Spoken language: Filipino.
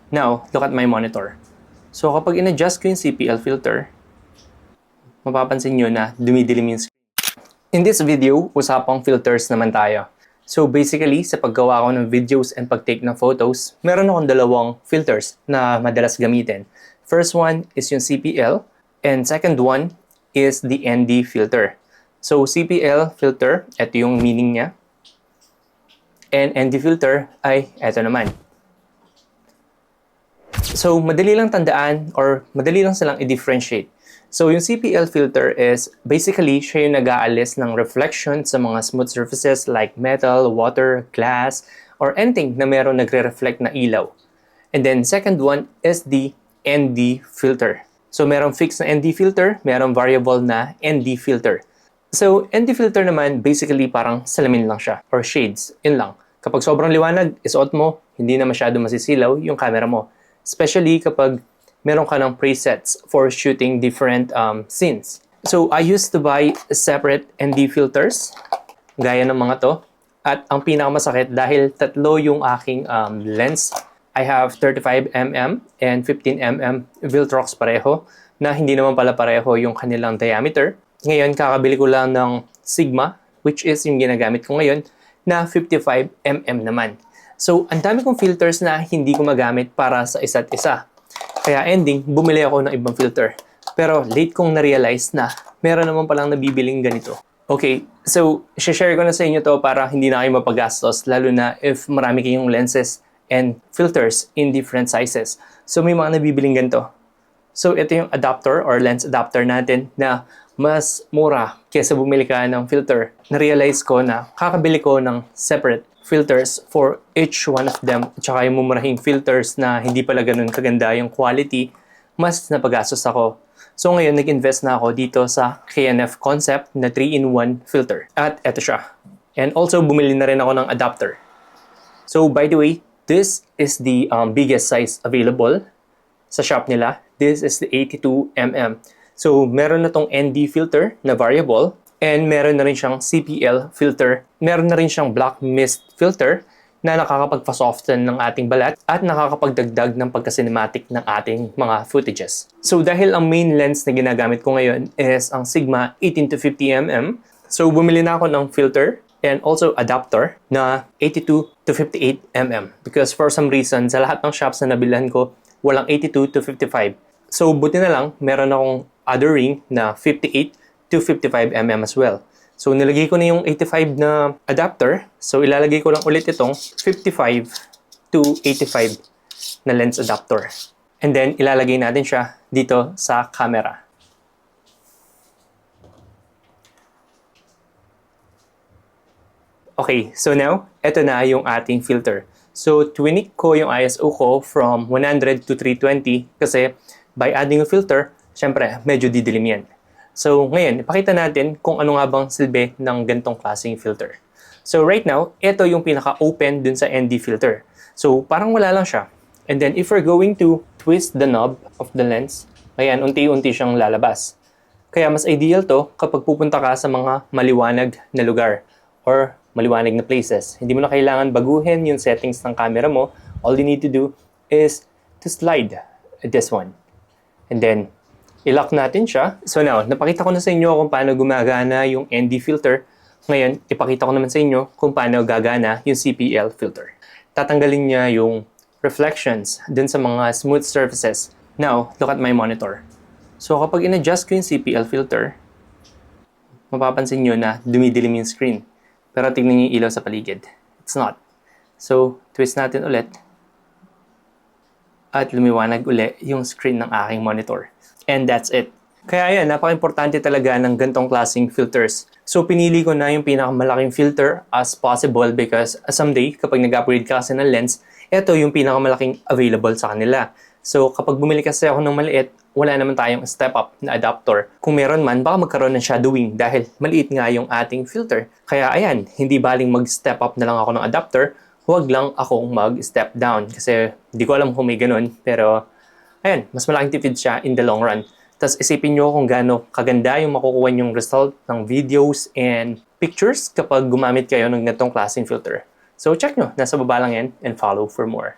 Now, look at my monitor. So kapag in-adjust ko yung CPL filter, mapapansin nyo na dumidilim yung screen. In this video, usapang filters naman tayo. So basically, sa paggawa ko ng videos and pag-take ng photos, meron akong dalawang filters na madalas gamitin. First one is yung CPL, and second one is the ND filter. So CPL filter, ito yung meaning niya. And ND filter ay ito naman. So madali lang tandaan or madali lang silang i-differentiate. So yung CPL filter is basically siya yung nag-aalis ng reflection sa mga smooth surfaces like metal, water, glass, or anything na meron nagre-reflect na ilaw. And then second one is the ND filter. So merong fixed na ND filter, merong variable na ND filter. So ND filter naman basically parang salamin lang siya or shades, yun lang. Kapag sobrang liwanag, isuot mo, hindi na masyado masisilaw yung camera mo. Especially kapag meron ka ng presets for shooting different scenes. So, I used to buy separate ND filters, gaya ng mga to. At ang pinakamasakit, dahil tatlo yung aking lens, I have 35mm and 15mm Viltrox pareho, na hindi naman pala pareho yung kanilang diameter. Ngayon, kakabili ko lang ng Sigma, which is yung ginagamit ko ngayon, na 55mm naman. So, ang dami kong filters na hindi ko magamit para sa isa't isa. Kaya ending, bumili ako ng ibang filter. Pero late kong na-realize na meron naman palang nabibiling ganito. Okay, so share ko na sa inyo to para hindi na kayo mapagastos, lalo na if marami kayong lenses and filters in different sizes. So may mga nabibiling ganito. So ito yung adapter or lens adapter natin na mas mura kaysa bumili ka ng filter. Na-realize ko na kakabili ko ng separate filters for each one of them. At saka yung mumurahing filters na hindi pala ganun kaganda yung quality, mas napagastos ako. So ngayon, nag-invest na ako dito sa KNF Concept na 3-in-1 filter. At eto siya. And also, bumili na rin ako ng adapter. So by the way, this is the biggest size available sa shop nila. This is the 82mm. So meron na tong ND filter na variable. And meron na rin siyang CPL filter. Meron na rin siyang black mist filter na nakakapagpa-soften ng ating balat at nakakapagdagdag ng pagka-cinematic ng ating mga footages. So dahil ang main lens na ginagamit ko ngayon is ang Sigma 18-50mm, so bumili na ako ng filter and also adapter na 82-58mm because for some reason sa lahat ng shops na nabilhan ko, walang 82-55. So buti na lang, meron akong other ring na 58-55mm as well. So, nilagay ko na yung 85 na adapter. So, ilalagay ko lang ulit itong 55-85 na lens adapter. And then, ilalagay natin siya dito sa camera. Okay, so now, ito na yung ating filter. So, twinik ko yung ISO ko from 100 to 320 kasi by adding a filter, syempre, medyo didilim yan. So, ngayon, ipakita natin kung ano nga bang silbi ng gantong klaseng filter. So, right now, ito yung pinaka-open dun sa ND filter. So, parang wala lang siya. And then, if we're going to twist the knob of the lens, ayan, unti-unti siyang lalabas. Kaya mas ideal to kapag pupunta ka sa mga maliwanag na lugar or maliwanag na places. Hindi mo na kailangan baguhin yung settings ng camera mo. All you need to do is to slide this one. And then, i-lock natin siya. So now, napakita ko na sa inyo kung paano gumagana yung ND filter. Ngayon, ipakita ko naman sa inyo kung paano gagana yung CPL filter. Tatanggalin niya yung reflections dun sa mga smooth surfaces. Now, look at my monitor. So kapag in-adjust ko yung CPL filter, mapapansin nyo na dumidilim yung screen. Pero tignan niyo yung ilaw sa paligid. It's not. So, twist natin ulit. At lumiwanag uli yung screen ng aking monitor. And that's it. Kaya ayan, napaka-importante talaga ng gantong klaseng filters. So, pinili ko na yung pinakamalaking filter as possible because someday, kapag nag-upgrade ka kasi ng lens, ito yung pinakamalaking available sa kanila. So, kapag bumili kasi ako ng maliit, wala naman tayong step-up na adapter. Kung meron man, baka magkaroon ng shadowing dahil maliit nga yung ating filter. Kaya ayan, hindi baling mag-step up na lang ako ng adapter, huwag lang akong mag-step down. Kasi hindi ko alam kung may ganun, pero ayan, mas malaking tipid siya in the long run. Tapos isipin nyo kung gaano kaganda yung makukuha yung result ng videos and pictures kapag gumamit kayo ng ganitong klaseng filter. So check nyo, nasa baba lang yan and follow for more.